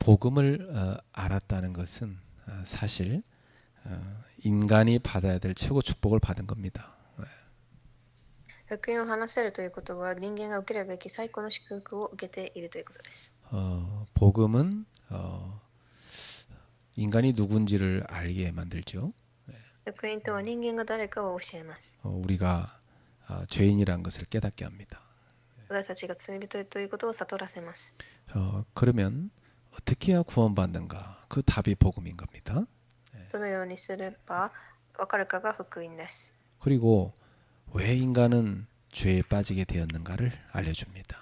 복음을 알았다는 것은 사실 인간이 받아야 될 최고 축복을 받은 겁니다. 福音を話せるということは人間が受けるべき最高の祝福を受けているということです。 복음은 인간이 누군지를 알게 만들죠. 福音とは人間が誰かを教えます。 우리가 죄인이라는 것을 깨닫게 합니다. 私たちが罪人ということを悟らせます。 그러면 어떻게 해야 구원받는가? 그 답이 복음인 겁니다. どのようにすれば分かるかが福音です。 그리고 왜 인간은 죄에 빠지게 되었는가를 알려줍니다.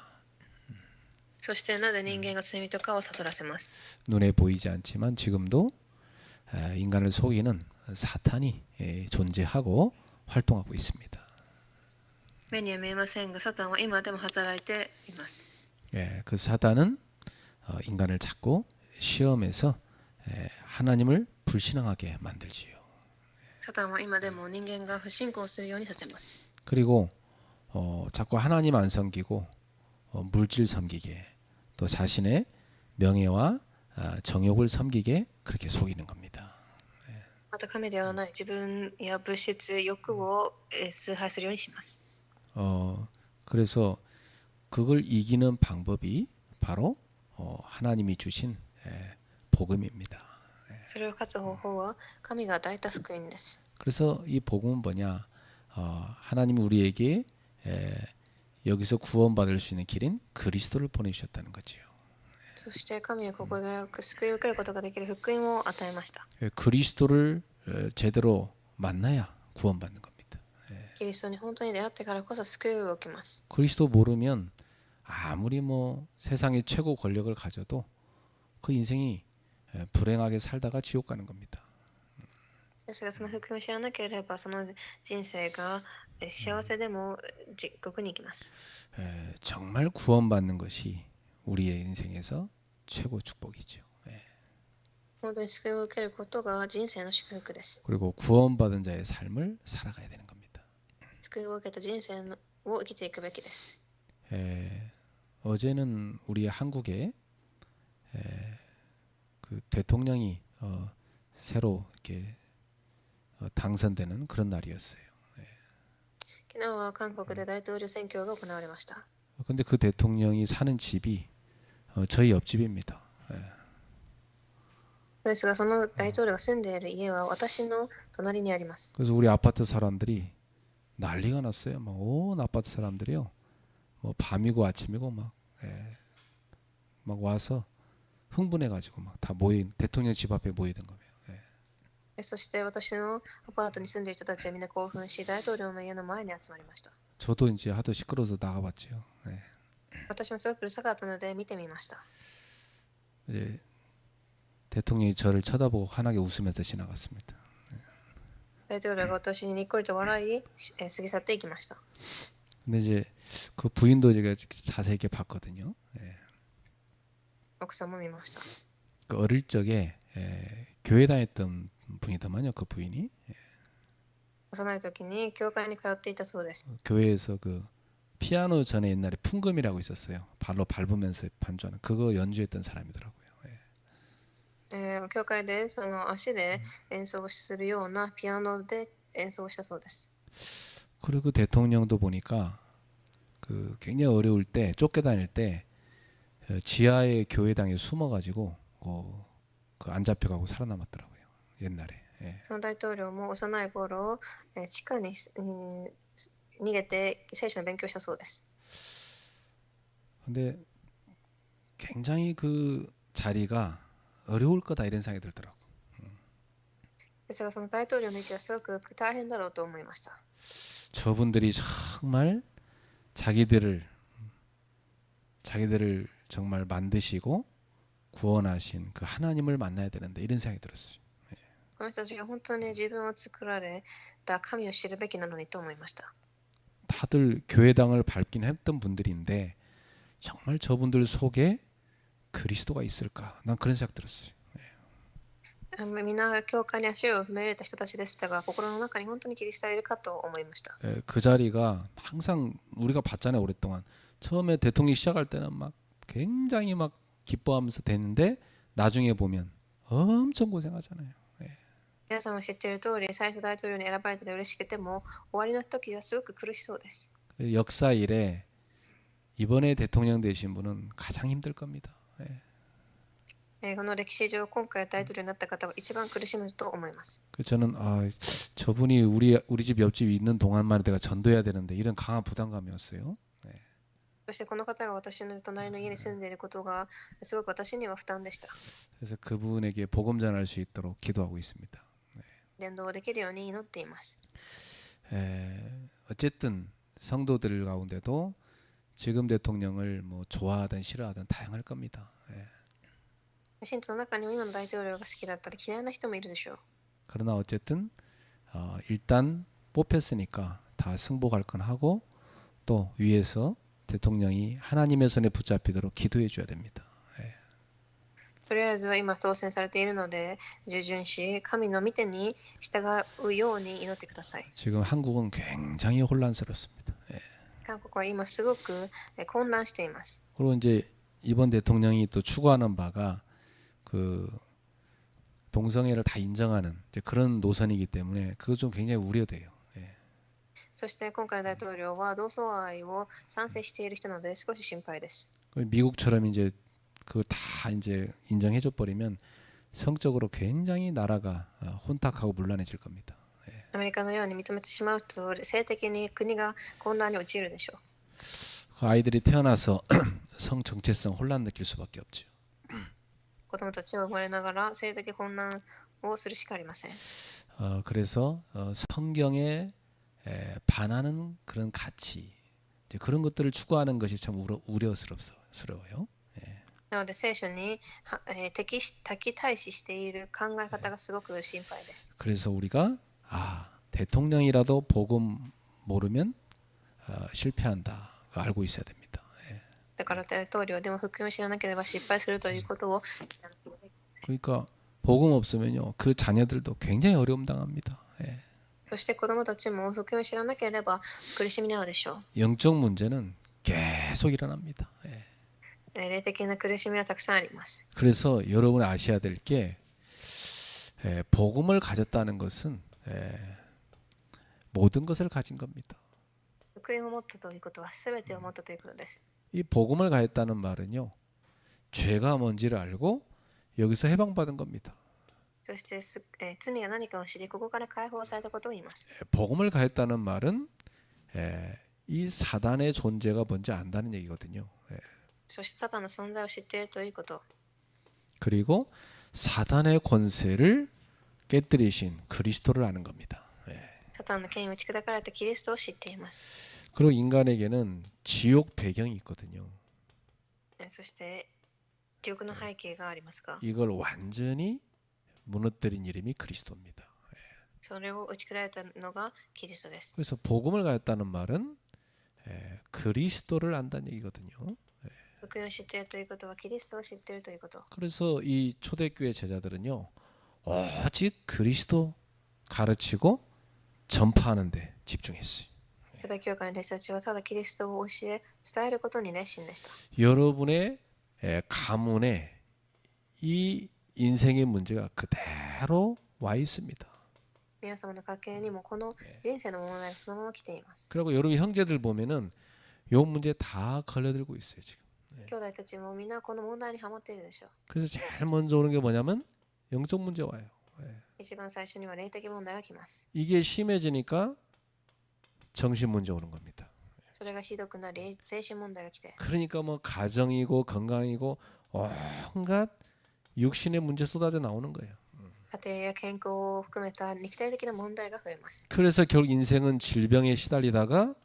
そしてなぜ人間が罪人かを悟らせます。 눈에 보이지 않지만 지금도 인간을 속이는 사탄이 존재하고 활동하고 있습니다. 目には見えませんが、サタンは今でも働いています。 그 사단은 인간을 자꾸 시험해서 하나님을 불신앙하게 만들지요. サタンは今でも人間が不信仰するようにさせます。 그리고 자꾸 하나님 안 섬기고 물질 섬기게, 또 자신의 명예와 정욕을 섬기게 그렇게 속이는 겁니다. また神ではない自分や物質、欲を崇拝するようにします。 그래서 그걸 이기는 방법이 바로 하나님이 주신 복음입니다. それを勝つ方法は神が与えた福音です。 그래서 이 복음은 뭐냐? 하나님이 우리에게 여기서 구원받을 수 있는 길인 그리스도를 보내주셨다는 거지요. そして神はここで救いを受けることができる福音を与えました。 그리스도를 제대로 만나야 구원받는 겁니다. キリストに本当に出会ってからこそ救いを受けます。 그리스도 모르면 아무리 세상의 최고 권력을 가져도 그 인생이 불행하게 살다가 지옥 가는 겁니다. ですがその福音を知らなければその人生が幸せでも地獄に行きます。 정말 구원받는 것이 우리의 인생에서 최고 축복이죠. 本当に救いを受けることが人生の祝福です。 그리고 구원받은 자의 삶을 살아가야 되는 겁니다. 救いを受けた人生を生きていくべきです。 어제는 우리 한국에 그 대통령이 새로 이렇게 당선되는 그런 날이었어요. 昨日は韓国で大統領選挙が行われました。 근데 그 대통령이 사는 집이 저희 옆집입니다. ですがその大統領が住んでいる家は私の隣にあります。 그래서 우리 아파트 사람들이 난리가 났어요. 온 아파트 사람들이요. 밤이고 아침이고 막 와서 흥분해가지고 막 다 대통령 집 앞에 모이던 거예요. そして私のアパートに住んでいる人たちはみんな興奮し大統領の家の前に集まりました。 저도 이제 하도 시끄러워서 나가봤죠. 私もすごくうるさかったので見てみました。 이제 대통령이 저를 쳐다보고 환하게 웃으면서 지나갔습니다. 大統領が私ににっこりと笑い過ぎ去っていきました。 근데 이제 그 부인도 제가 자세히 이렇게 봤거든요. 奥さんも見ました。 그 어릴 적에 교회 다녔던 분이더만요. 그 부인이 幼い時に教会に通っていたそうです。 교회에서 그 피아노 전에 옛날에 풍금이라고 있었어요. 발로 밟으면서 반주하는 그거 연주했던 사람이더라고요. 教会でその足で演奏するようなピアノで演奏したそうです。 그리고 그 대통령도 보니까 그 굉장히 어려울 때 쫓겨다닐 때 지하의 교회당에 숨어가지고 그 안 잡혀가고 살아남았더라고요. 옛날에. その大統領も幼い頃地下に逃げて聖書の勉強したそうです。 근데 굉장히 그 자리가 어려울 거다 이런 생각이 들더라고. ですがその大統領の位置はすごく大変だろうと思いました。 저분들이 정말 자기들을 정말 만드시고 구원하신 그 하나님을 만나야 되는데 이런 생각이 들었어요. この人たちが本当に自分を作られた神を知るべきなのにと思いました。 다들 교회당을 밟긴 했던 분들인데 정말 저분들 속에 그리스도가 있을까? 난 그런 생각 들었어요. みんな教会に足を踏み入れた人たちでしたが、心の中に本当にキリストがいるかと思いました。 그 자리가 항상 우리가 봤잖아요. 오랫동안 처음에 대통령이 시작할 때는 막 굉장히 막 기뻐하면서 됐는데 나중에 보면 엄청 고생하잖아요. 皆さんも知っている通り、最初大統領に選ばれたで嬉しくても、終わりの時はすごく苦しそうです。 역사 이래 이번에 대통령 되신 분은 가장 힘들 겁니다. この歴史上、今回大統領になった方は一番苦しむと思います。 저는 저분이 우리 집 옆집에 있는 동안만 내가 전도해야 되는데 이런 강한 부담감이었어요. そしてこの方が私の隣の家に住んでいることがすごく私には負担でした。 그래서 그분에게 복음 전할 수 있도록 기도하고 있습니다. 伝道できるように祈っています。 어쨌든 성도들 가운데도 지금 대통령을 뭐 좋아하든 싫어하든 다양할 겁니다. 信徒の中にも今の大統領が好きだったり嫌いな人もいるでしょう。 그러나 어쨌든 일단 뽑혔으니까 다 승복할 건 하고 또 위에서 대통령이 하나님의 손에 붙잡히도록 기도해 줘야 됩니다. とりあえずは今当選されているので、従順し、神の御手に従うように祈ってください。 지금 한국은 굉장히 혼란스럽습니다. 韓国は今すごく混乱しています。 그리고 이제 이번 대통령이 또 추구하는 바가 그 동성애를 다 인정하는 이제 그런 노선이기 때문에 그거 좀 굉장히 우려돼요. そして今回の大統領は同窓愛を賛成している人なので少し心配です。 미국처럼 이제 그 다 이제 인정해줘 버리면 성적으로 굉장히 나라가 혼탁하고 문란해질 겁니다. アメリカのように認めてしまうと性的に国が混乱に陥るでしょう。 그 아이들이 태어나서 성 정체성 혼란 느낄 수밖에 없죠. 子供たちは生まれながら性的混乱をするしかありません。 그래서 성경에 반하는 그런 가치 이제 그런 것들을 추구하는 것이 참 우려스러워요. なので聖書に敵対視している考え方がすごく心配です。 그래서 우리가 대통령이라도 복음 모르면 실패한다. 알고 있어야 됩니다. だから大統領でも福音を知らなければ失敗するということを知らなければいけない。 그러니까 복음 없으면요 그 자녀들도 굉장히 어려움 당합니다. そして子供たちも福音を知らなければ苦しみに遭うでしょう。 영적 문제는 계속 일어납니다. 霊的な苦しみはたくさんあります。 그래서 여러분이 아셔야 될 게 복음을 가졌다는 것은 모든 것을 가진 겁니다. 福音を持ったということは全てを持ったということです。 이 복음을 가졌다는 말은요 죄가 뭔지를 알고 여기서 해방받은 겁니다. そして罪が何かを知りここから解放されたことを言います。 복음을 가졌다는 말은 이 사단의 존재가 뭔지 안다는 얘기거든요. そしてサタンの存在を知っているということ。 그리고 사단의 권세를 깨뜨리신 그리스도를 아는 겁니다. サタンの権威を打ち砕かれたキリストを知っています。 그리고 인간에게는 지옥 배경이 있거든요. そして地獄の背景がありますが、 이걸 완전히 무너뜨린 이름이 그리스도입니다. それを打ち砕いたのがキリストです。 그래서 복음을 가졌다는 말은 그리스도를 안다는 얘기거든요. 福音を知っているということはキリストを知っているということ。 그래서 이 초대교회 제자들은요 오직 그리스도 가르치고 전파하는 데 집중했어요. 初代教会の弟子たちはただキリストを教え伝えることに熱心でした。 여러분의 가문에 이 인생의 문제가 그대로 와 있습니다. 皆様の家系にもこの人生の問題がそのまま来ています。 그리고 여러분 형제들 보면은 요 문제 다 걸려들고 있어요 지금. 兄弟たちもみんなこの問題にハマっているでしょう。 그래서 제일 먼저 오는 게 뭐냐면 영적 문제 와요. 一番最初には霊的問題が来ます。 이게 심해지니까 정신 문제 오는 겁니다. それがひどくなり精神問題が来て、 그러니까 뭐 가정이고 건강이고 온갖 육신의 문제 쏟아져 나오는 거예요. 家庭や健康を含めた肉体的な問題が増えます。 그래서 결국 인생은 질병에 시달리다가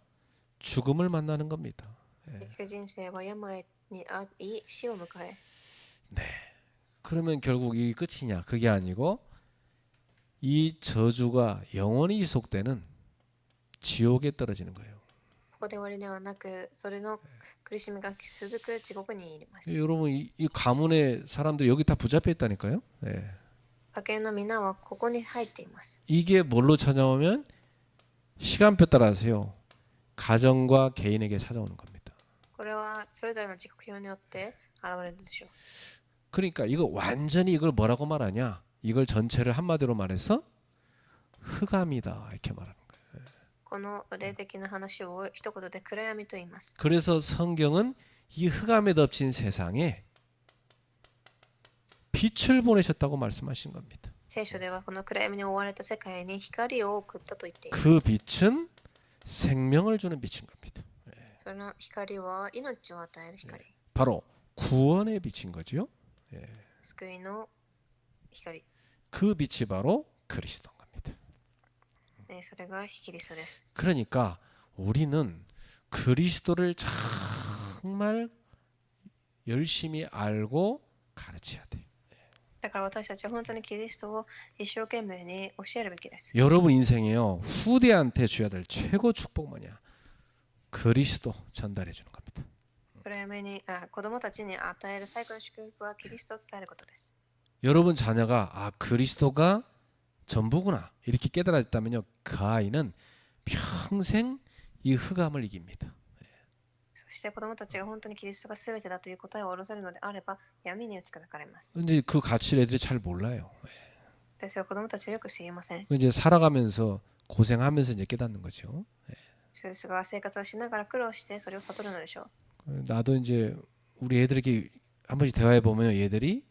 죽음을 만나는 겁니다. 結局人生は病に遭い死を迎え、 네. 그러면 결국 이 끝이냐? 그게 아니고 이 저주가 영원히 지속되는 지옥에 떨어지는 거예요. ここで終わりではなく、それの苦しみが続く地獄にいます。 여러분 이 가문의 사람들이 여기 다 붙잡혀 있다니까요. 네. 家系の皆はここに入っています。 이게 뭘로 찾아오면 시간표 따라서요. 가정과 개인에게 찾아오는 겁니다. これはそれぞれの時刻表によって現れるでしょう。 그러니까 이거 완전히 이걸 뭐라고 말하냐? 이걸 전체를 한마디로 말해서 흑암이다 이렇게 말하는 거예요. この霊的な話を一言で暗闇と言います。 그래서 성경은 이 흑암에 덮친 세상에 빛을 보내셨다고 말씀하신 겁니다. 聖書ではこの暗闇に覆われた世界に光を送ったと言っています。 그 빛은 생명을 주는 빛인 겁니다. その光は命を与える光。 바로 구원의 빛인 거죠. 救いの光。 그 빛이 바로 그리스도인 겁니다. それがキリストです。 그러니까 우리는 그리스도를 정말 열심히 알고 가르쳐야 돼. だから私たちは本当にキリストを一生懸命に教えるべきです。 여러분 인생에요. 후대한테 줘야 될 최고 축복 뭐냐? 그리스도 전달해 주는 겁니다. 暗闇に子供たちに与える最高の祝福はキリストを伝えることです。 여러분 자녀가 그리스도가 전부구나 이렇게 깨달았다면요. 그 아이는 평생 이 흑암을 이깁니다. そして子供たちが本当にキリストが全てだという答えを下ろせるのであれば闇に打ち砕かれます。 근데 그 가치를 애들이 잘 몰라요. ですが子供たちはよく知りません。 이제 살아가면서 고생하면서 이제 깨닫는 거죠. そうですが生活をしながら苦労してそれを悟るのでしょう。 나도 이제 우리 애들에게 한 번씩 대화해 보면 얘들이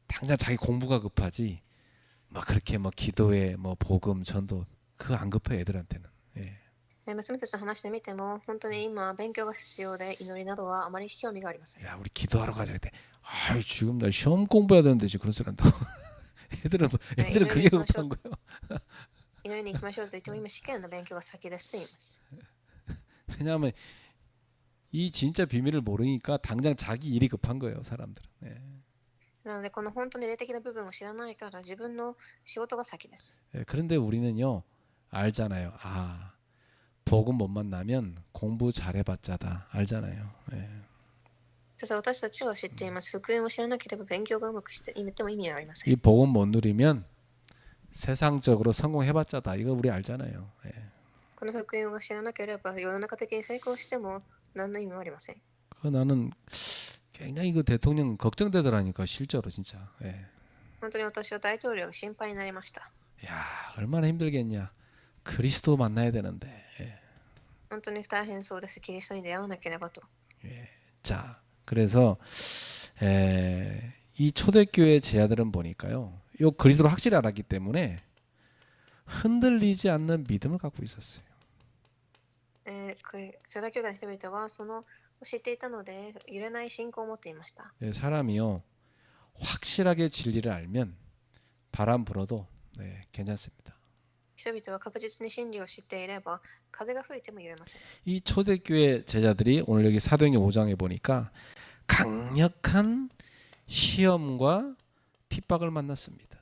당장 자기 공부가 급하지 막 그렇게 뭐 기도에 뭐 복음 전도 그거 안 급해 애들한테는. 예. 娘たちの話してみても本当に今勉強が必要で祈りなどはあまり興味がありません。 야 우리 기도하러 가자 그때. 아이 지금 나 시험 공부해야 되는데 지금 그런 소리 한다고. 애들은 그게 급한 거예요. 祈りに行きましょうと言っても今試験の勉強が先ですと言います。 왜냐하면 이 진짜 비밀을 모르니까 당장 자기 일이 급한 거예요 사람들은. 예. なのでこの本当に霊的な部分を知らないから自分の仕事が先です。 예, 그런데 우리는요 알잖아요. 복음 못 만나면 공부 잘해봤자다 알잖아요. 예. です私たちは知っています。福音を知らなければ勉強がうまくしていても意味はありません。 이 복음 못 누리면 세상적으로 성공해봤자다 이거 우리 알잖아요. 예. この福音を知らなければ世の中的に成功しても何の意味もありません。 그 나는 굉장히 그 대통령 걱정되더라니까 실제로 진짜. 예. 本当に私は大統領が心配になりました。 야 얼마나 힘들겠냐. 그리스도 만나야 되는데. 예. 本当に大変そうです。キリストに出会わなければと。 예. 자 그래서 이 초대교회 제자들은 보니까요. 요 그리스도를 확실히 알았기 때문에 흔들리지 않는 믿음을 갖고 있었어요. 世代教会の人々はその知っていたので揺れない信仰を持っていました。 예, 사람이요 확실하게 진리를 알면 바람 불어도 괜찮습니다. 人々は確実に真理を知っていれば風が吹いても揺れません。 이 초대교회 제자들이 오늘 여기 사도행전 5장에 보니까 강력한 시험과 핍박을 만났습니다.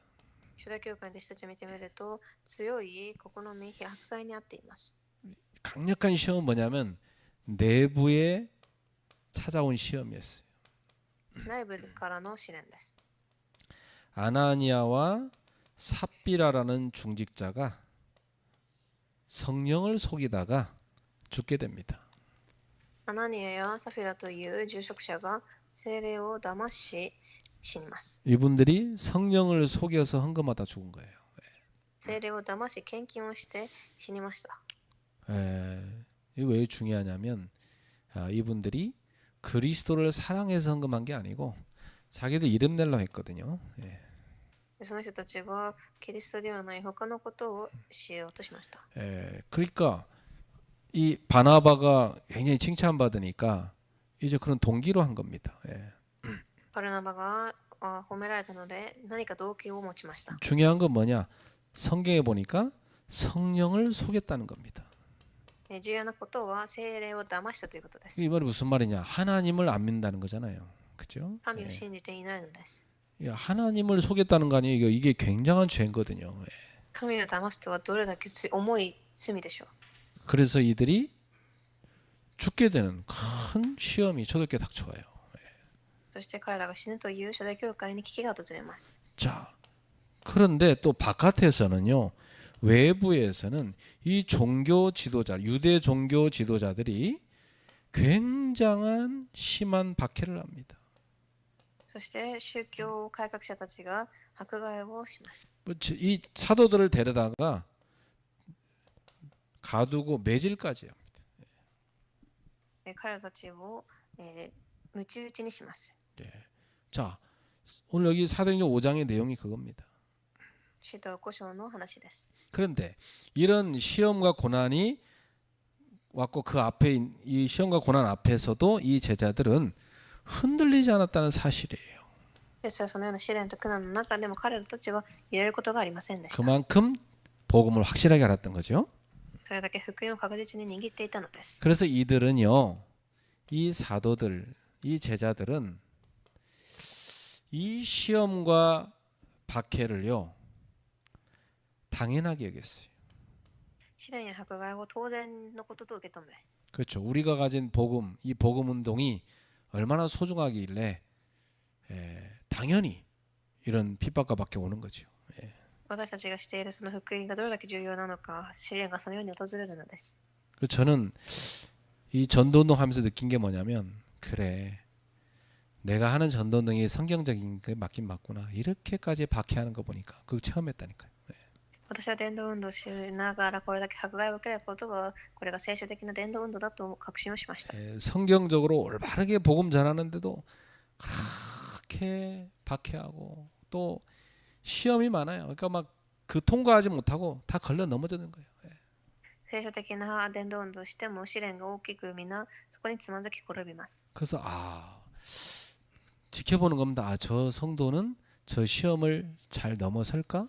初代教会の弟子たちを見てみると強い試み、迫害にあっています。 강력한 시험은 뭐냐면 내부에 찾아온 시험이었어요. 内部からの試練です。 아나니아와 삽비라라는 중직자가 성령을 속이다가 죽게 됩니다. アナニアやサフィラという住職者が聖霊を騙し死にます。 이분들이 성령을 속여서 헌금하다 죽은 거예요. 聖霊を騙し献金をして死にました。 이게 왜 중요하냐면 이분들이 그리스도를 사랑해서 헌금한 게 아니고 자기들 이름 내려고 했거든요. その人たちはキリストではない他のことをしようとしました。 그러니까 이 바나바가 굉장히 칭찬받으니까 이제 그런 동기로 한 겁니다. バルナバが褒められたので何か動機を持ちました。 중요한 건 뭐냐? 성경에 보니까 성령을 속였다는 겁니다. 重要なことは聖霊を騙したということです。 이 말이 무슨 말이냐? 하나님을 안 믿는다는 거잖아요. 그렇죠? 神を信じていないのです。 하나님을 속였다는 거 아니에요? 이게 굉장한 죄거든요. 神を騙すとはどれだけ重い罪でしょう。 그래서 이들이 죽게 되는 큰 시험이 초대교회에 닥쳐와요. そして彼らが死ぬという初代教会に危機が訪れます。 자, 그런데 또 바깥에서는요. 외부에서는 이 종교 지도자, 유대 종교 지도자들이 굉장한 심한 박해를 합니다. そして宗教改革者たちが迫害をします。 이 사도들을 데려다가 가두고 매질까지 합니다. 彼らたちを鞭打ちにします。 예. 자, 오늘 여기 사도행전 5장의 내용이 그겁니다. 使徒5章の話です。 그런데 이런 시험과 고난이 왔고 그 앞에 이 시험과 고난 앞에서도 이 제자들은 흔들리지 않았다는 사실이에요. ですからそのような試練と苦難の中でも彼らたちは揺れることがありませんでした。 그만큼 복음을 확실하게 알았던 거죠. それだけ福音を確実に握っていたのです。 그래서 이들은요, 이 사도들, 이 제자들은 이 시험과 박해를요 당연하게 여겼어요. 試練や迫害を当然のことと受け止め、 그렇죠. 우리가 가진 복음, 이 복음 운동이 얼마나 소중하길래 당연히 이런 핍박과 박해 오는 거죠. 私たちがしているその福音がどれだけ重要なのか、試練がそのように訪れるのです。 그래서 저는 이 전도운동 하면서 느낀 게 뭐냐면, 그래, 내가 하는 전도운동이 성경적인 게 맞긴 맞구나, 이렇게까지 박해하는 거 보니까 그거 체험했다니까요. 私は伝道運動をしながらこれだけ迫害を受けることはこれが聖書的な伝道運動だと確信をしました。 성경적으로 올바르게 복음 전하는데도 그렇게 박해하고 또 시험이 많아요. 그러니까 막 그 통과하지 못하고 다 걸려 넘어지는 거예요. 聖書的な伝道運動をしても試練が大きく皆そこにつまずき転びます。 그래서 지켜보는 겁니다. 저 성도는 저 시험을 잘 넘어설까?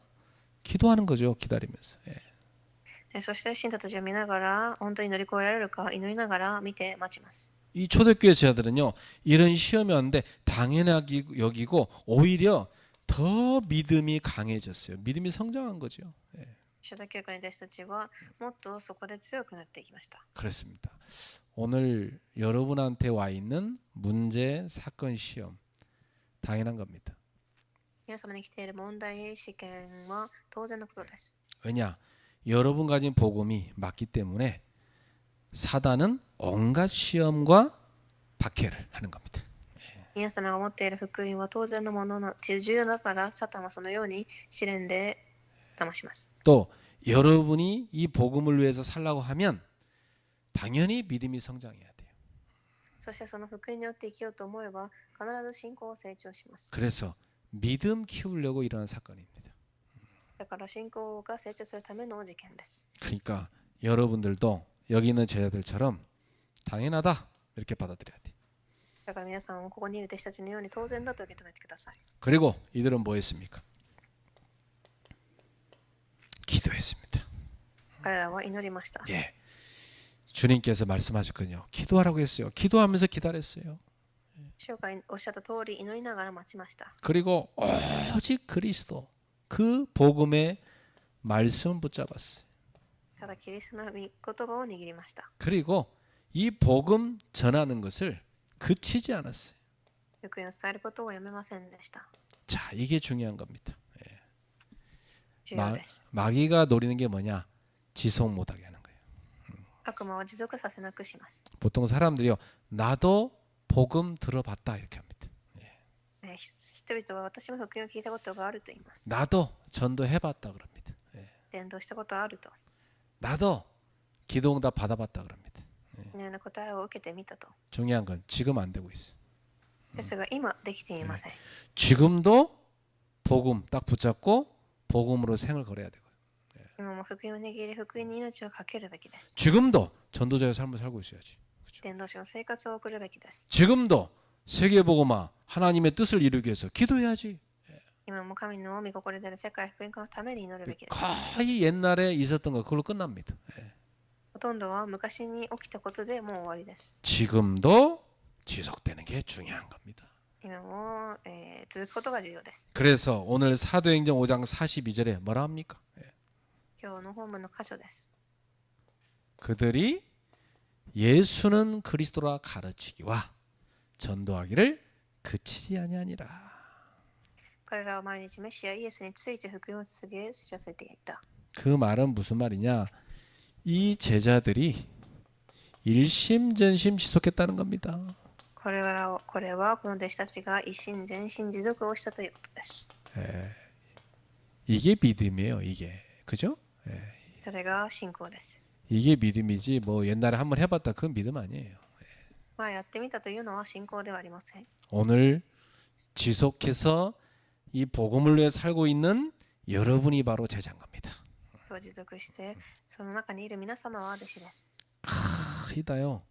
기도하는 거죠. 기다리면서. そして信徒たちを見ながら本当に乗り越えられるか祈りながら見て待ちます。 이 초대교회 제자들은요, 이런 시험이 왔는데 당연하게 여기고 오히려 더 믿음이 강해졌어요. 믿음이 성장한 거죠. 初代教会の弟子たちはもっとそこで強くなっていきました。 그렇습니다. 오늘 여러분한테 와 있는 문제, 사건, 시험 당연한 겁니다. 皆様に来ている問題、試験は当然のことです。 왜냐? 여러분 가진 복음이 맞기 때문에 사단은 온갖 시험과 박해를 하는 겁니다. 皆様が持っている福音は当然のものの重要だからサタンはそのように試練で騙します。 또 여러분이 이 복음을 위해서 살라고 하면 당연히 믿음이 성장해야 돼요. そしてその福音によって生きようと思えば必ず信仰を成長します。 그래서 믿음 키우려고 일어난 사건입니다. だから信仰が成長するための事件です。 그러니까 여러분들도 여기 있는 제자들처럼 당연하다 이렇게 받아들여야 돼. だから皆さんもここにいる弟子たちのように当然だと受け止めてください。 그리고 이들은 뭐 했습니까? 기도했습니다. 彼らは祈りました。 예. 주님께서 말씀하셨거든요. 기도하라고 했어요. 기도하면서 기다렸어요. 主がおっしゃった通り祈りながら待ちました。 그리고 오직 그리스도 그 복음의 말씀을 붙잡았어요. ただキリストの御言葉を握りました。 그리고 이 복음 전하는 것을 그치지 않았어요. 福音を伝えることをやめませんでした。 자, 이게 중요한 겁니다. 重要です。 마귀가 노리는 게 뭐냐? 지속 못하게 하는 거예요. 悪魔は持続させなくします。 보통 사람들이요, 나도 복음 들어봤다 이렇게 합니다. 人々は私も福音を聞いたことがあると言います。 나도 전도해봤다 그럽니다. 伝道したことあると。 나도 기도응답 받아봤다 그럽니다. このような答えを受けてみたと。 중요한 건 지금 안 되고 있어. ですが今できていません。 지금도 복음 딱 붙잡고 복음으로 생을 걸어야 되고, 今も福音を握り福音に命をかけるべきです。 지금도 전도자의 삶을 살고 있어야지. 그렇죠? 伝道師の生活を送るべきです。 지금도 세계복음화 하나님의 뜻을 이루기 위해서 기도해야지. 今も神の御心である世界福音化のために祈るべきです。 거의 옛날에 있었던 거 그걸로 끝납니다. ほとんどは昔に起きたことでもう終わりです。 지금도 지속되는 게 중요한 겁니다. 今も、続くことが重要です。 그래서 오늘 사도행전 5장 42절에 뭐라 합니까? 今日の本文の箇所です。 그들이 예수는 그리스도라 가르치기와 전도하기를 그치지 아니하니라. 彼らは毎日メシアイエスについて福音を告げ知らせていた。 그 말은 무슨 말이냐? 이 제자들이 일심전심 지속했다는 겁니다. ここれはこの弟子たちが一心全心持続をしたということです。 이게 믿음이에요. 이게 그죠? それが信仰です。 이게 믿음이지 뭐 옛날에 한번 해봤다 그건 믿음 아니에요. やってみたというのは信仰ではありません。 오늘 지속해서 이 복음을 위해 살고 있는 여러분이 바로 제자인 겁니다. 今日持続してその中にいる皆様は弟子です。 이다요.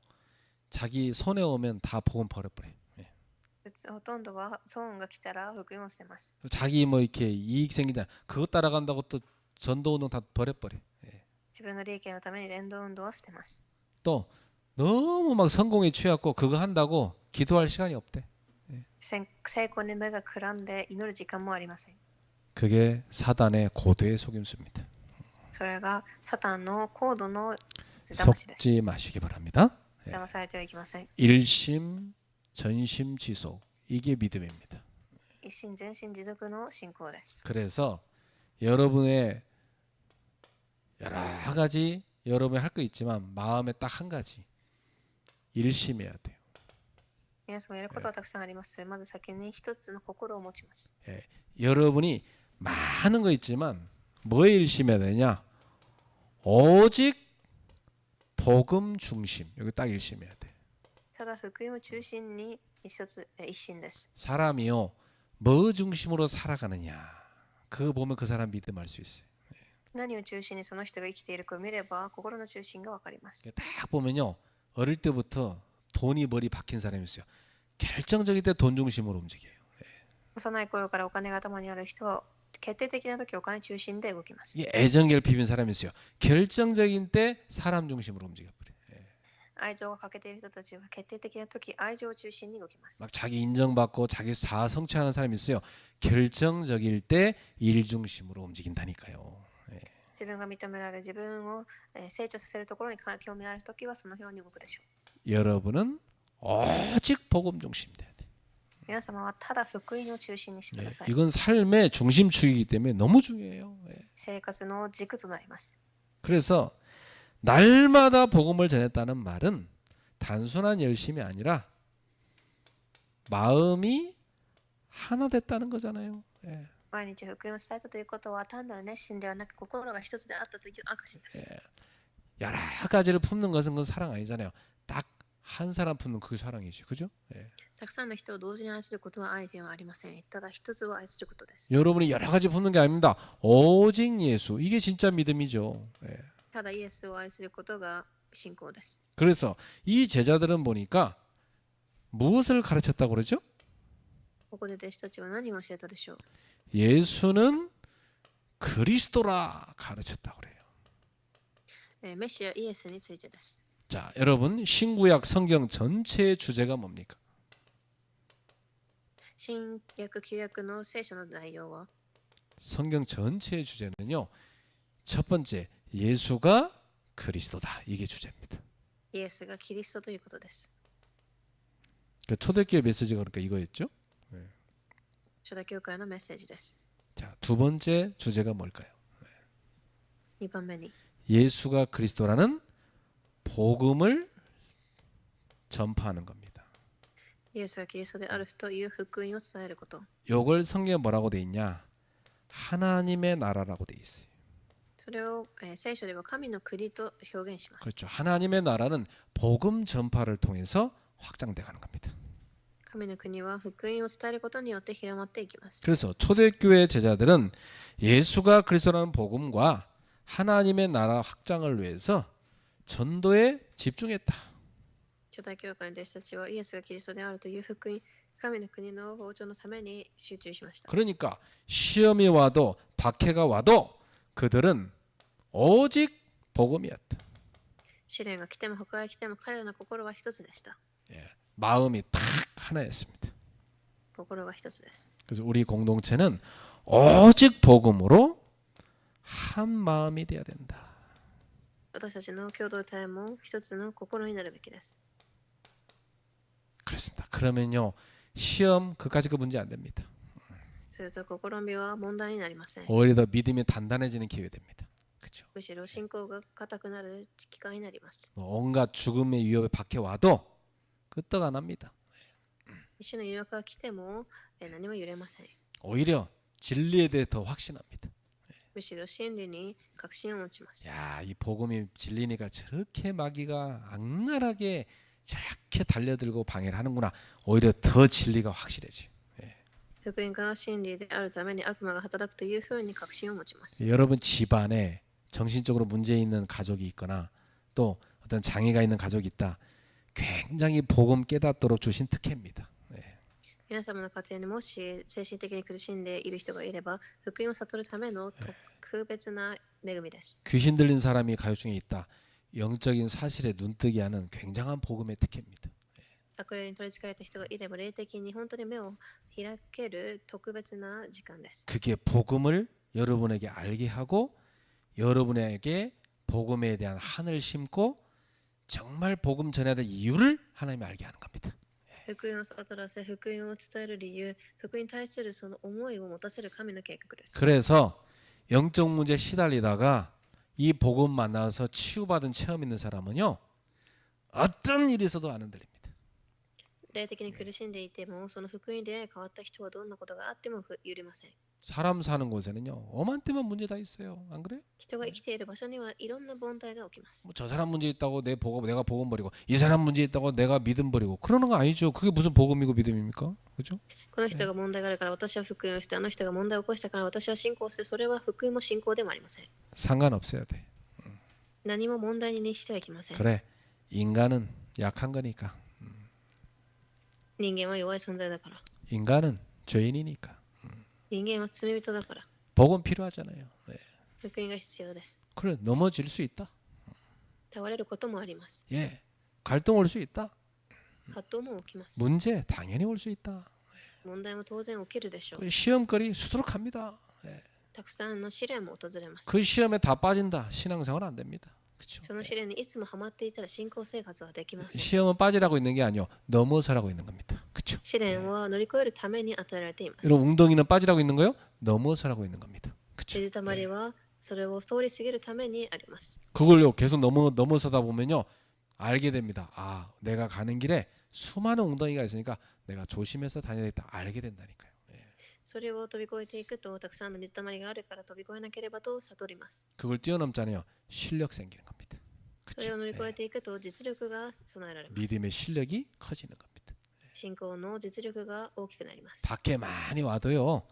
자기 손에 오면 다 복음 버려버려. ほとんどは損が来たら福音を捨てます。 자기 뭐 이렇게 이익 생기잖아. 그거 따라간다고 또 전도운동 다 버려버려. 自分の利益のために伝道運動を捨てます。 또 너무 막 성공에 취했고 그거 한다고 기도할 시간이 없대. 成功に目がくらんで祈る時間もありません。 그게 사단의 고도의 속임수입니다. それがサタンの高度の騙しです。 속지 마시기 바랍니다. 騙されてはいけません。 일심 전심 지속 이게 믿음입니다. 一心全心持続の信仰です。 그래서 여러분의 여러 가지 여러분이 할 거 있지만 마음에 딱 한 가지 일심해야 돼요. 皆様やることはたくさんあります。まず先に一つの心を持ちます。 여러분이 많은 거 있지만 뭐에 일심해야 되냐? 오직 복음 중심. 여기 딱 일심해야 돼. ただ福音を中心に一心です。 사람이요. 뭐 중심으로 살아가느냐. 그거 보면 그 사람 믿음 알 수 있어요. 何を中心にその人が生きているかを見れば心の中心がわかります。 딱 보면요. 어릴 때부터 돈이 머리 박힌 사람이 있어요. 결정적일 때 돈 중심으로 움직여요. 幼い頃からお金が頭にある人は決定的な時お金中心で動きます。 이게 애정결핍인 사람이 있어요. 결정적인 때 사람 중심으로 움직여버려요. 愛情が欠けている人たちは決定的な時愛情を中心に動きます。 막 자기 인정받고 자기 자아 성취하는 사람이 있어요. 결정적일 때 일 중심으로 움직인다니까요. 自分が認められ自分を成長させるところに興味ある時はそのように動くでしょう。 여러분은 오직 복음 중심 돼야 돼. 皆様はただ福音を中心にしてください。 이건 삶의 중심축이기 때문에 너무 중요해요. 生活の軸となります。 그래서 날마다 복음을 전했다는 말은 단순한 열심이 아니라 마음이 하나 됐다는 거잖아요. 毎日福音を伝えたということは単なる熱心ではなく心が一つであったという証です。 여러 가지를 품는 것은 그건 사랑 아니잖아요. 딱 한 사람 품는 그게 사랑이죠. 그죠? たくさんの人を同時に愛することは愛ではありません。ただ一つを愛することです。 여러분이 여러 가지 품는 게 아닙니다. 오직 예수. 이게 진짜 믿음이죠. ただイエスを愛することが信仰です。 그래서 이 제자들은 보니까 무엇을 가르쳤다고 그러죠? ここで弟子たちは何を教えたでしょう。 예수는 그리스도라 가르쳤다고 그래요. メシアイエスについてです。 자, 여러분 신구약 성경 전체의 주제가 뭡니까? 新約旧約の聖書の内容は 성경 전체의 주제는요. 첫 번째 예수가 그리스도다. 이게 주제입니다. イエスがキリストということです。 초대교회 메시지가 그러니까 이거였죠. 初代教会のメッセージです。 자, 두 번째 주제가 뭘까요? 2番目に 예수가 그리스도라는 복음을 전파하는 겁니다. イエスがキリストであるという福音を伝えること。 요걸 성경에 뭐라고 돼 있냐? 하나님의 나라라고 돼 있어요. それを聖書では神の国と表現します。 그렇죠. 하나님의 나라는 복음 전파를 통해서 확장돼 가는 겁니다. 神の国は福音を伝えることによって広まっていきます。 그래서 초대교회 제자들은 예수가 그리스도라는 복음과 하나님의 나라 확장을 위해서 전도에 집중했다. 初代教会の弟子たちはイエスがキリストであるという福音、神の国の豊穣のために集中しました。 그러니까 시험이 와도 박해가 와도 그들은 오직 복음이었다. 試練が来ても他が来ても彼らの心は一つでした。 마음이 딱 하나였습니다. 心が一つです。 그래서 우리 공동체는 오직 복음으로 한 마음이 돼야 된다. 私たちの共同体も一つの心になるべきです。 그렇습니다. 그러면요 시험 그까지 그 문제 안 됩니다. すると試みは問題になりません。 오히려 더 믿음이 단단해지는 기회 됩니다. 그렇죠? むしろ信仰が固くなる機会になります。 온갖 죽음의 위협에 박해 와도 끄떡 안 합니다. 一種の誘惑が来ても何も揺れません。 오히려 진리에 대해 더 확신합니다. むしろ真理に確信を持ちます。 야, 이 복음이 진리니까 저렇게 마귀가 악랄하게 저렇게 달려들고 방해를 하는구나. 오히려 더 진리가 확실해져요. 福音が真理であるために悪魔が働くというふうに確信を持ちます。 여러분 집안에 정신적으로 문제 있는 가족이 있거나 또 어떤 장애가 있는 가족이 있다. 굉장히 복음 깨닫도록 주신 특혜입니다. 皆様の家庭にもし精神的に苦しんでいる人がいれば、福音を悟るための特別な恵みです。 귀신 들린 사람이 가족 중에 있다. 영적인 사실에 눈뜨게 하는 굉장한 복음의 특혜입니다. 悪霊に取り憑かれた人がいれば、霊的に本当に目を開ける特別な時間です。 그게 복음을 여러분에게 알게 하고 여러분에게 복음에 대한 한을 심고 정말 복음 전해야 될 이유를 하나님이 알게 하는 겁니다. 福音を悟らせ、福音を伝える理由、福音に対するその思いを持たせる神の計画です。 그래서 영적 문제에 시달리다가 이 복음 만나서 치유받은 체험 있는 사람은요. 어떤 일이 있어도 안 흔들립니다. 霊的に苦しんでいても、その福音で変わった人はどんなことがあっても揺れません。 사람 사는 곳에는요. 어만때만 문제 다 있어요. 안 그래요? 人が生きている場所にはいろんな問題が起きます。 뭐 저 사람 문제 있다고 내가 복음 버리고 이 사람 문제 있다고 내가 믿음 버리고 그러는 거 아니죠. 그게 무슨 복음이고 믿음입니까? 그죠? この人が問題があるから私は福音をして、あの人が問題を起こしたから私は信仰をして、それは福音も信仰でもありません。 상관없어야 돼. 何も問題にしてはいけません。 그래. 인간은 약한 거니까. 人間は弱い存在だから。 인간은 죄인이니까. 人間は罪人だから。 복음 필요하잖아요. 네. 福音が必要です。 그래 넘어질 수 있다. 倒れることもあります。 예. 갈등 올 수 있다. 葛藤も起きます。 문제 당연히 올 수 있다. 問題も当然起きるでしょう。 시험거리 수두룩합니다. 예. たくさんの試練も訪れます。 그 시험에 다 빠진다. 신앙생활 안 됩니다. 그렇죠? その試練にいつもハマっていたら信仰生活はできません。 시험은 빠지라고 있는 게 아니요. 넘어서라고 있는 겁니다. 그렇죠? 試練は乗り越えるために与えられています。 여러분 웅덩이는 빠지라고 있는 거요? 넘어서라고 있는 겁니다. 그렇죠? 水たまりはそれを通り過ぎるためにあります。 그걸요 계속 넘어서다 보면요 알게 됩니다. 아 내가 가는 길에 수많은 웅덩이가 있으니까 내가 조심해서 다녀야겠다 알게 된다니까요. 예. それを飛び越えていくと、たくさんの水たまりがあるから飛び越えなければと悟ります。 그걸 뛰어넘잖아요. 실력 생기는 겁니다. それを乗り 그렇죠? 越えていくと実力が備えられます。 믿음의 실력이 커지는 겁니다. 信仰の実力が大きくなります。 밖에 많이 와도요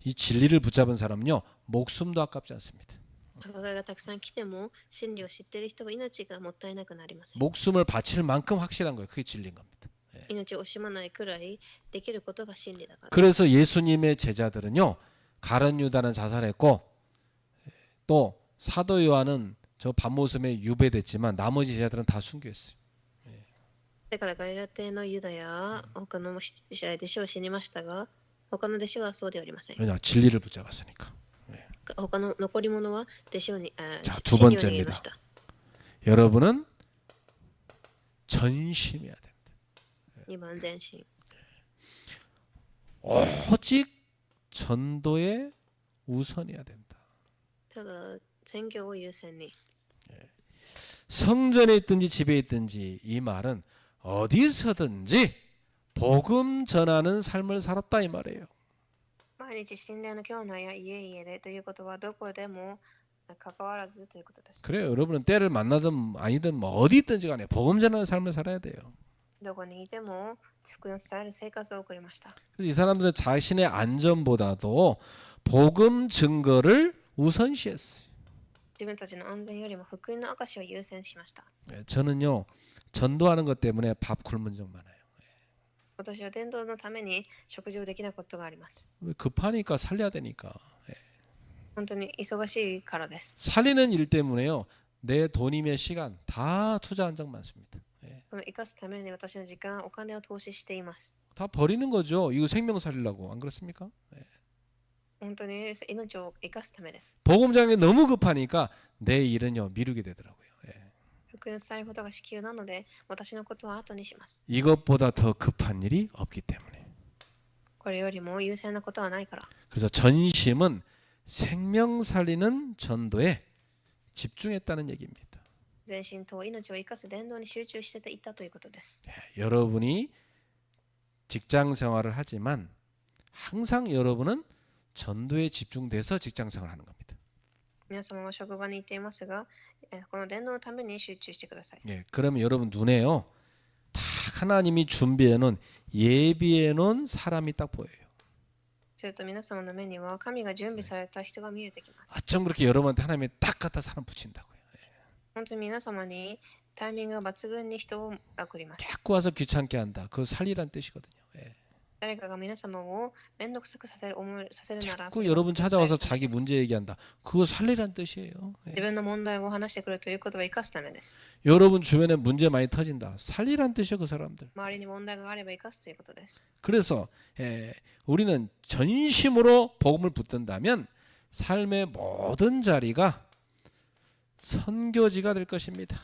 이 진리를 붙잡은 사람은요 목숨도 아깝지 않습니다. 迫害がたくさん来ても真理を知っている人は命がもったいなくなりません。 목숨을 바칠 만큼 확실한 거예요. 그게 진리인 겁니다. 命を惜しまないくらいできることが真理だから。 그래서 예수님의 제자들은요 가룟 유다는 자살했고 또 사도 요한은 저 밤모섬에 유배됐지만 나머지 제자들은 다 순교했어요. だからガリラテのユダや他の弟子は死にましたが、他の弟子はそうではありません。 왜냐 진리를 붙잡았으니까. 他の残り者は弟子をに 자, 真 두 理を握りま 번째입니다. した。 여러분은 전심해야 됩니다. 2番前進。 오직 전도에 우선해야 된다. ただ宣教を優先に。 성전에 있든지 집에 있든지 이 말은 어디서든지 복음 전하는 삶을 살았다 이 말이에요. 毎日信頼の教内や家々でということはどこでも関わらずということです。 그래요. 여러분은 때를 만나든 아니든 뭐 어디 있든지 간에 복음 전하는 삶을 살아야 돼요. どこにいても福音を伝える生活を送りました。 그래서 이 사람들은 자신의 안전보다도 복음 증거를 우선시했어요. 自分たちの安全よりも福音の証を優先しました。 저는요 전도하는 것 때문에 밥 굶은 적 많아요. 私は伝道のために食事をできないことがあります。 급하니까 살려야 되니까. 本当に忙しいからです。 살리는 일 때문에요 내 돈이며 시간 다 투자한 적 많습니다. この生かすために私の時間、お金を投資しています。 다 버리는 거죠. 이거 생명 살리려고 안 그렇습니까? 本当に命を生かすためです。 복음 전하기 너무 급하니까 내 일은요 미루게 되더라고요. 福音を伝えることが至急なので、私のことは後にします。 이것보다 더 급한 일이 없기 때문에. これよりも優先なことはないから。 그래서 전심은 생명 살리는 전도에 집중했다는 얘기입니다. 全身と命を生かす伝道に集中していたということです。 여러분이 직장 생활을 하지만 항상 여러분은 전도에 집중돼서 직장 생활을 하는 겁니다. 皆様は職場に行っていますが、この伝道のために集中してください。 예, 그러면 여러분 눈에요. 다 하나님이 준비해 놓은 예비해 놓은 사람이 딱 보여요. すると皆様の目には神が準備された人が見えてきます。 어쩜 그렇게 여러분한테 하나님이 딱 갖다 사람 붙인다고요. 本当に皆様にタイミングが抜群に人を送ります。 자꾸 와서 귀찮게 한다. 그거 살리란 뜻이거든요. 예. 誰かが皆様を面倒くさくさせるなら、 자꾸 여러분 찾아와서 자기 문제 얘기한다. 그거 살리란 뜻이에요. 예. 自分の問題を話してくるということは生かすためです。 여러분 주변에 문제 많이 터진다. 살리란 뜻이에요. 그 사람들. 周りに問題があれば生かすということです。 그래서 우리는 전심으로 복음을 붙든다면 삶의 모든 자리가 선교지가 될 것입니다.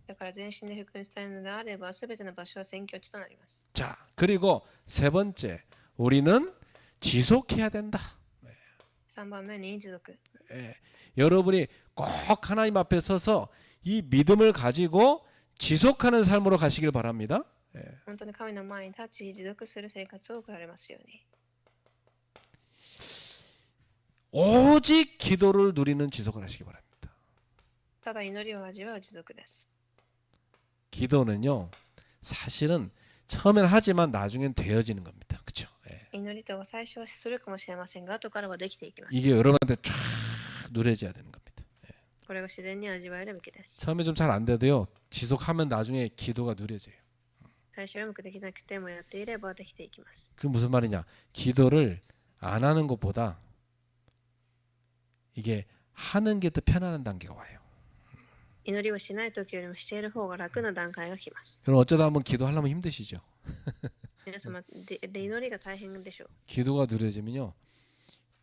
だから全身で福音したいのであれば、すべての場所は宣教地となります。 자, 그리고 세 번째, 우리는 지속해야 된다. 3番目に持続。 여러분이 꼭 하나님 앞에 서서 이 믿음을 가지고 지속하는 삶으로 가시길 바랍니다. 本当に神の前に立ち持続する生活を送られますように。 오직 기도를 누리는 지속을 하시기 바랍니다. ただ祈りを味わう持続です。 기도는요, 사실은 처음엔 하지만 나중엔 되어지는 겁니다. 그렇죠? 祈りとは最初はするかもしれませんが、後からはできていきます。 이게 여러분한테 쫙 누려져야 되는 겁니다. これが自然に味わえるべきです。 처음에 좀 잘 안 돼도요, 지속하면 나중에 기도가 누려져요. 最初はうまくできなくてもやっていればできていきます。 그 무슨 말이냐? 기도를 안 하는 것보다 이게 하는 게 더 편안한 단계가 와요. 祈りをしない時よりもしている方が楽な段階が来ます。 그럼 어쩌다 한번 기도하려면 힘드시죠? 皆様で祈りが大変でしょう。 기도가 누려지면요,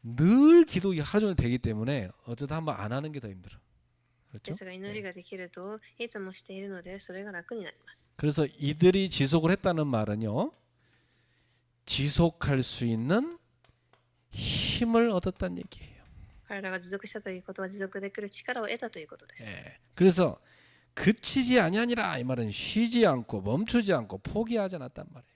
늘 기도 하루 종일 되기 때문에 어쩌다 한번 안 하는 게 더 힘들어. で 그렇죠? すが祈りができるといつもしているのでそれが楽になります。 그래서 이들이 지속을 했다는 말은요, 지속할 수 있는 힘을 얻었다는 얘기예요. 彼らが持続したということは持続できる力を得たということです。 그래서 그치지 아니하니라 이 말은 쉬지 않고 멈추지 않고 포기하지 않았단 말이에요.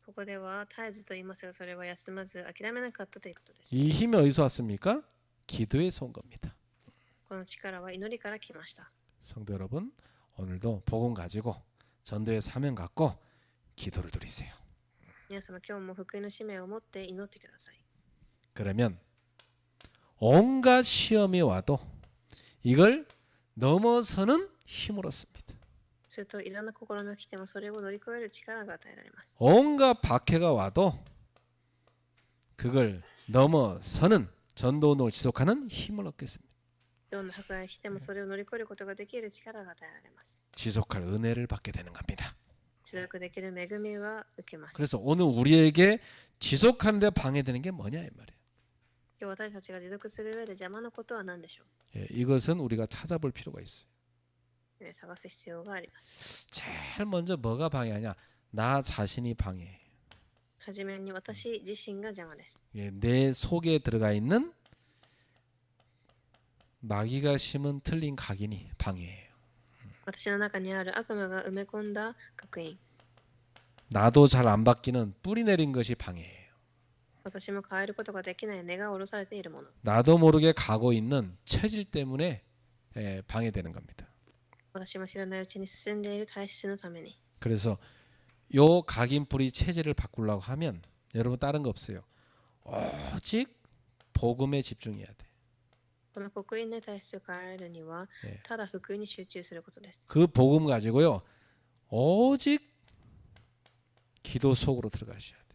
ここでは絶えずと言いますが、それは休まず諦めなかったということです。 이 힘이 어디서 왔습니까? 기도에서 온 겁니다. この力は祈りから来ました。 성도 여러분, 오늘도 복음 가지고 전도의 사명 갖고 기도를 드리세요. 皆様今日も福音の使命を持って祈ってください。 그러면 온갖 시험이 와도 이걸 넘어서는 힘을 얻습니다. するといろんな試みが来てもそれを乗り越える力が与えられます。 온갖 박해가 와도 그걸 넘어서는 전도 운동을 지속하는 힘을 얻겠습니다. どんな迫害が来てもそれを乗り越えることができる力が与えられます。 지속할 은혜를 받게 되는 겁니다. 持続できる恵みは受けます。 그래서 오늘 우리에게 지속하는 데 방해되는 게 뭐냐 이 말이에요. 今日私たちが持続する上で邪魔なことは何でしょう。 이것은 우리가 찾아볼 필요가 있어요. 探す必要があります。 제일 먼저 뭐가 방해하냐? 나 자신이 방해해요. はじめに私自身が邪魔です。 내 속에 들어가 있는 마귀가 심은 틀린 각인이 방해해요. 私の中にある悪魔が埋め込んだ烙印。 나도 잘 안 바뀌는 뿌리 내린 것이 방해해요. 私も変えることができない根が下ろされているもの。 나도 모르게 가고 있는 체질 때문에 방해되는 겁니다. 私も知らないうちに進んでいる体質のために。 그래서 요 각인 뿌리 체질을 바꾸려고 하면 여러분 다른 거 없어요. 오직 복음에 집중해야 돼. この刻印の体質を変えるには、ただ福音に集中することです。 그 복음 가지고요, 오직 기도 속으로 들어가셔야 돼.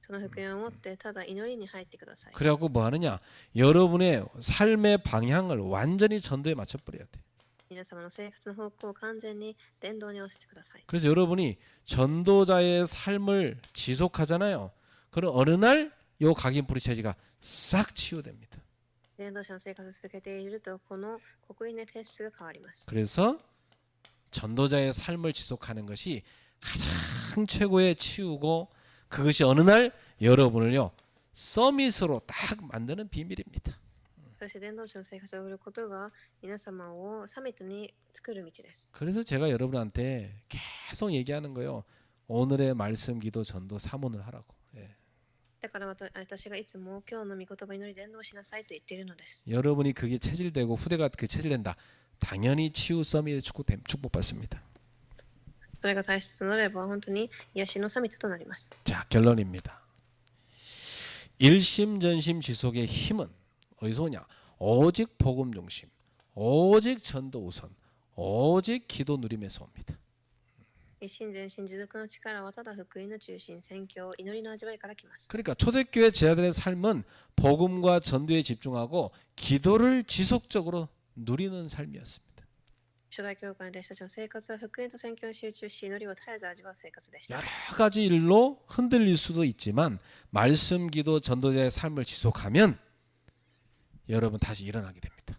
その福音を持ってただ祈りに入ってください。 그래갖고 뭐 하느냐? 여러분의 삶의 방향을 완전히 전도에 맞춰버려야 돼. 皆様の生活の方向を完全に伝道に合わせてください。 그래서 여러분이 전도자의 삶을 지속하잖아요. 그럼 어느 날 요 각인 뿌리 체질가 싹 치유됩니다. 伝道者の生活を続けていると、この刻印の体質が変わります。 그래서 전도자의 삶을 지속하는 것이 가장 최고의 치유고, 그것이 어느 날 여러분을요 서밋으로 딱 만드는 비밀입니다. そして伝道者の生活を送ることが皆様をサミットに作る道です。 그래서 제가 여러분한테 계속 얘기하는 거예요. 오늘의 말씀 기도 전도 사문을 하라고. 예. だから私がいつも今日の御言葉祈り伝道しなさいと言っているのです。 여러분이 그게 체질되고 후대가 그 체질된다. 당연히 치유 서밋의 축복받습니다. それが大切となれば本当に癒しのサミットとなります。 자, 결론입니다. 일심전심 지속의 힘은 어디서 오냐? 오직 복음 중심, 오직 전도 우선, 오직 기도 누림에서 옵니다. 一心全心持続の力はただ福音の中心、宣教、祈りの味わいから来ます。 그러니까 초대교회 제자들의 삶은 복음과 전도에 집중하고 기도를 지속적으로 누리는 삶이었습니다. 初代教会の弟子たちの生活は福音と宣教に集中し、祈りを絶えず味わう生活でした。 여러 가지 일로 흔들릴 수도 있지만 말씀 기도 전도자의 삶을 지속하면 여러분 다시 일어나게 됩니다.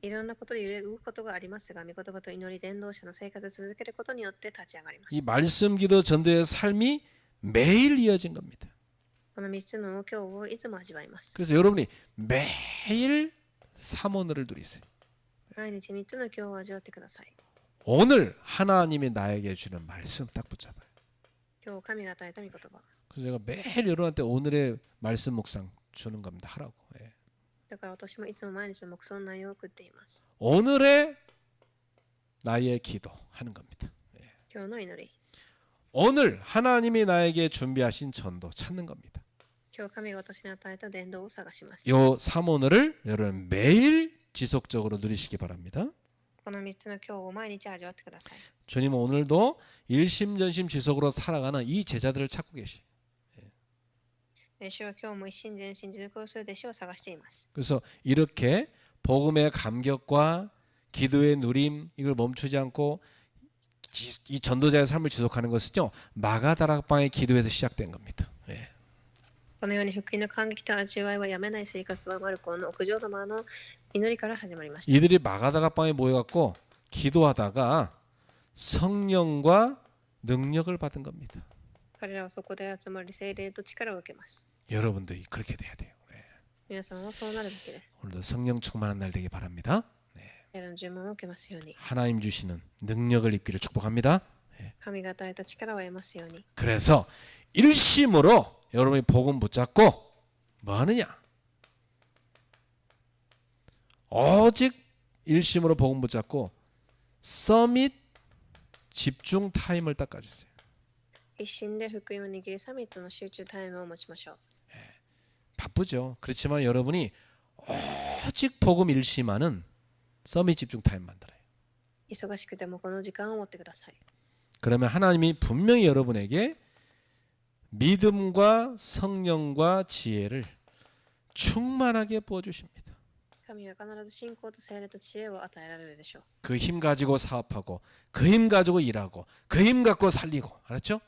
いろんなことで揺れ動くことがありますが、御言葉と祈り伝道者の生活を続けることによって立ち上がりま 이 す。 말씀 기도 전도의 삶이 매일 이어진 겁니다. この3つの今日をいつも味わいます。 그래서 여러분이 매일 삼오늘을 누리세요. 毎日3つの今日を味わってください。 오늘 하나님이 나에게 주는 말씀 딱 붙잡아요. 今日神が与えた御言葉。 그래서 제가 매일 여러분한테 오늘의 말씀 묵상 주는 겁니다. 하라고. 예. だから私もいつも毎日の黙想の内容を送っています。 오늘의 나의 기도 하는 겁니다. 예. 今日の祈り。 오늘 하나님이 나에게 준비하신 전도 찾는 겁니다. 今日神が私に与えた伝道を探します。 요 삼오늘을 여러분 매일 지속적으로 누리시기 바랍니다. この3つの今日を毎日味わってください。 주님은 오늘도 일심전심 지속으로 살아가는 이 제자들을 찾고 계시. 主は今日も一心全心持続をする弟子を探しています。 그래서 이렇게 복음의 감격과 기도의 누림 이걸 멈추지 않고 이 전도자의 삶을 지속하는 것은요 마가다락방의 기도에서 시작된 겁니다. 예. このように福音の感激と味わいはやめない生活はマルコの屋上の間の祈りから始まりました。 이들이 마가다락방에 모여갖고 기도하다가 성령과 능력을 받은 겁니다. 彼らはそこで集まり聖霊と力を受けます。 여러분도 그렇게 돼야 돼요. 예. 皆さんはそうなるべきです。 오늘도 성령 충만한 날 되기 바랍니다. 彼らの呪文を受けますように。 하나님 주시는 능력을 입기를 축복합니다. 神が与えた力を得ますように。 그래서 일심으로 여러분이 복음 붙잡고 뭐 하느냐? 오직 일심으로 복음 붙잡고 서밋 집중 타임을 딱 가지세요. 一心で福音を握りサミットの集中タイムを持ちましょう。 바쁘죠. 그렇지만 여러분이 오직 복음 일심하는 서밋 집중 타임 만들어요. 忙しくてもこの時間を持ってください。 그러면 하나님이 분명히 여러분에게 믿음과 성령과 지혜를 충만하게 부어주십니다. 神は必ず信仰と聖霊と知恵を与えられるでしょう。 그 힘 가지고 사업하고 그 힘 가지고 일하고 그 힘 갖고 살리고 알았죠?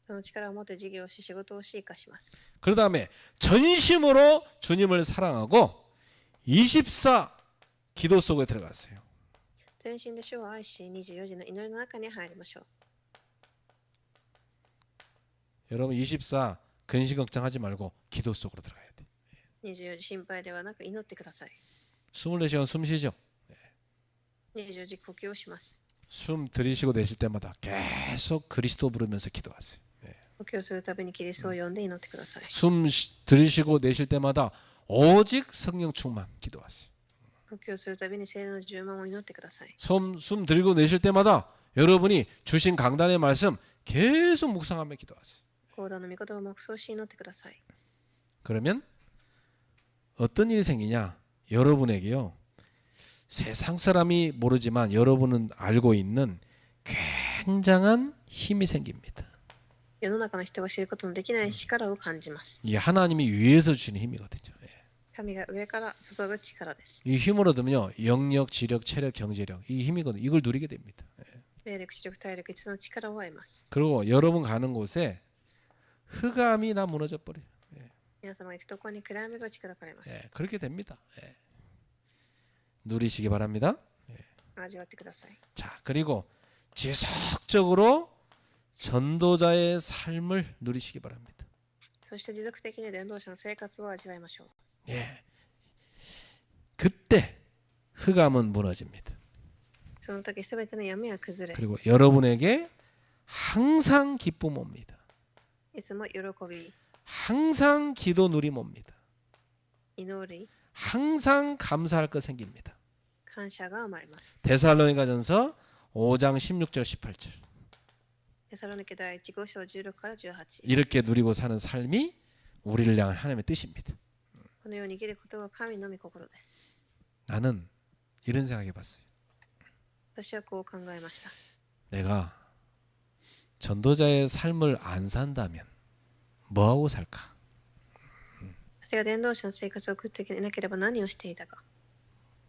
その力を持って事業をし仕事をし生かします。 그 다음에 전심으로 주님을 사랑하고 24 기도 속에 들어갔어요. 全身で主を愛し24時の祈りの中に入りましょう。 여러분 24 근심 걱정하지 말고 기도 속으로 들어가야 돼. 24時心配ではなく祈ってください。 24시간 숨 쉬죠. 24時呼吸をします。 숨 들이쉬고 내쉴 때마다 계속 그리스도 부르면서 기도하세요. 呼吸をするたびにキリストを呼んで祈ってください。 숨 들이쉬고 내쉴 때마다 오직 성령 충만 기도하세요. 呼吸をするたびに聖霊の充満を祈ってください。 숨 들이고 내쉴 때마다 여러분이 주신 강단의 말씀 계속 묵상하며 기도하세요. 講談の御言葉を黙想し祈ってください。 그러면 어떤 일이 생기냐? 여러분에게요. 세상 사람이 모르지만 여러분은 알고 있는 굉장한 힘이 생깁니다. 世の中の人が知ることのできない力を感じます。 이게 하나님이 위에서 주시는 힘이거든요. 神が上から注ぐ力です。 이 힘을 얻으면요. 영력, 지력, 체력, 경제력 이 힘이거든요. 이걸 누리게 됩니다. 霊力、知力、体力、一つの力を得ます。 그리고 여러분 가는 곳에 흑암이 다 무너져 버려요. 皆様が行くところに暗闇が打ち砕かれます。 그렇게 됩니다. 누리시기 바랍니다. 味わってください。 자, 그리고 지속적으로 전도자의 삶을 누리시기 바랍니다. そして持続的に伝道者の生活を味わいましょう。 예. 그때 흑암은 무너집니다. その時すべての闇は崩れ、 그리고 여러분에게 항상 기쁨 옵니다. いつも喜び、 항상 기도 누림 옵니다. 祈り、 항상 감사할 것 생깁니다. 感謝が生まれます。 데살로니가전서 5장 16절 18절. テサロニケ第1 5章16から18。 이렇게 누리고 사는 삶이 우리를 향한 하나님의 뜻입니다. このように生きることが神の御心です。 나는 이런 생각해 봤어요. 私はこう考えました。 내가 전도자의 삶을 안 산다면 뭐하고 살까? 私が伝道者の生活を送っていなければ何をしていたか、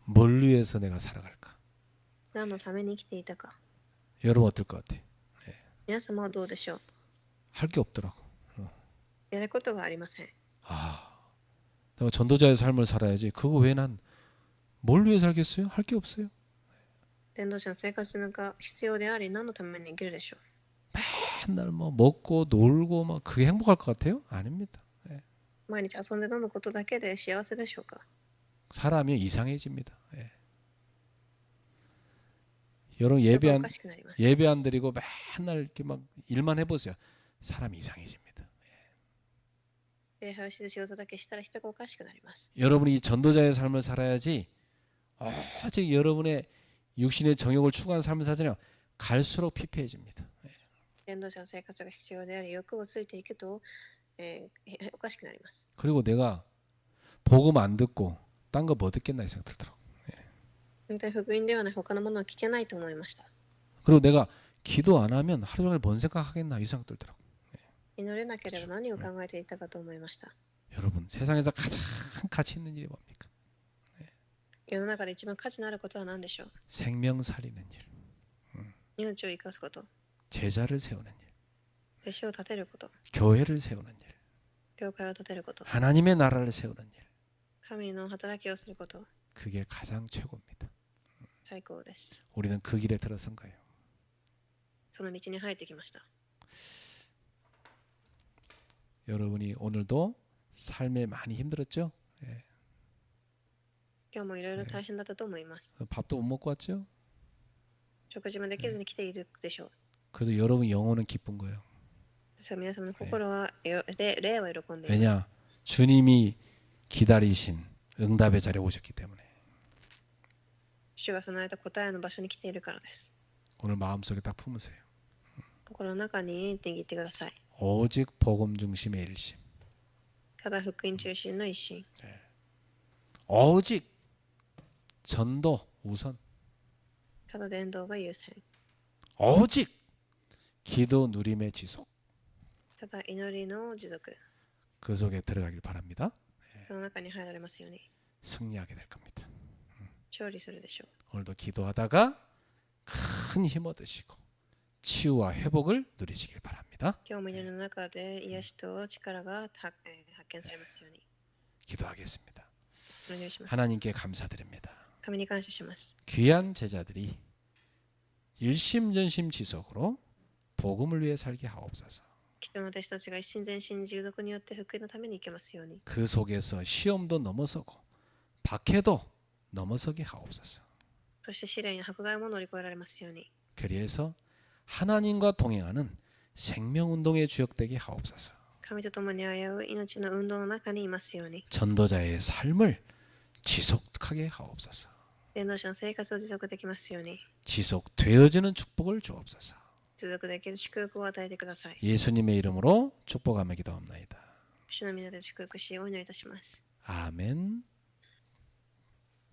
뭘 위해서 내가 살아갈까? 何のために生きていたか。 여러분 어떨 것 같아? 皆様はどうでしょう。 할 게 없더라고. やることがありません。 내가 전도자의 삶을 살아야지. 그거 왜 난 뭘 위해 살겠어요? 할 게 없어요. 伝道者の生活が必要であり、何のために生きるでしょう。 맨날 뭐 먹고 놀고 막 그게 행복할 것 같아요? 아닙니다. 毎日遊んで飲むことだけで幸せでしょうか。 사람이 이상해집니다. 여러분 人が 예배 お 안 かしくなります。 예배 안 드리고 맨날 이렇게 막 일만 해보세요. 사람이 이상해집니다. 礼拝をして仕事だけしたら人がおかしくなります。 여러분이 이 전도자의 삶을 살아야지. 오직 여러분의 육신의 정욕을 추구하는 삶을 살잖아요. 갈수록 피폐해집니다. 伝道者の生活が必要であり、欲をついていくと、おかしくなります。 그리고 내가 복음 안 듣고 딴 거 뭐 듣겠나 이 생각 들더라고. 本当に福音ではない他のものは聞けないと思いました。 그리고 내가 기도 안 하면 하루 종일 뭔 생각하겠나 이 생각 들더라고. 祈れなければ何を考えていたかと思いました。 여러분 세상에서 가장 가치 있는 일이 뭡니까? 世の中で一番価値のあることは何でしょう。 생명 살리는 일, 命を生かすこと、 제자를 세우는 일, 弟子を立てること、 교회를 세우는 일, 教会を立てること、 하나님의 나라를 세우는 일. 神の働きをすること、 그게 가장 최고입니다. 最高です。 우리는 그 길에 들어선 거예요. その道に入ってきました。 여러분이 오늘도 삶에 많이 힘들었죠? 今日もいろいろ大変だったと思います。 밥도 못 먹고 왔죠? 食事もできずに来ているでしょう。 그래도 여러분 영혼은 기쁜 거예요. ですから皆様の心は、霊は喜んでいます。 왜냐? 주님이 기다리신 응답의 자리에 오셨기 때문에. 主が備えた答えの場所に来ているからです。 오늘 마음속에 딱 품으세요. 心の中に握ってください。 오직 복음 중심의 일심. ただ福音中心の一心。 오직 전도 우선. ただ伝道が優先。 오직 기도 누림의 지속. ただ祈りの持続。 그 속에 들어가길 바랍니다. その中に入られますように。 승리하게 될 겁니다. 勝利するでしょう。 오늘도 기도하다가 큰 힘 얻으시고 치유와 회복을 누리시길 바랍니다. 今日も祈りの中で癒しと力が発見されますように。 기도하겠습니다. お願いします。 하나님께 감사드립니다. 神に感謝します。 귀한 제자들이 일심전심지속으로 복음을 위해 살게 하옵소서. 貴重な弟子たちが一心全身従属によって福音のために生けますように。 그 속에서 시험도 넘어서고 박해도 넘어서게 하옵소서. そして試練や迫害も乗り越えられますように。 그리해서 하나님과 동행하는 생명운동의 주역되게 하옵소서. 神と共に歩う命の運動の中にいますように。 전도자의 삶을 지속하게 하옵소서. 伝道者の生活を持続できますように。 지속되어지는 축복을 주옵소서. 持続できる祝福を与えてください。 예수님의 이름으로 축복하며 기도합나이다. 主の皆で祝福しお祈りいたします。 아멘.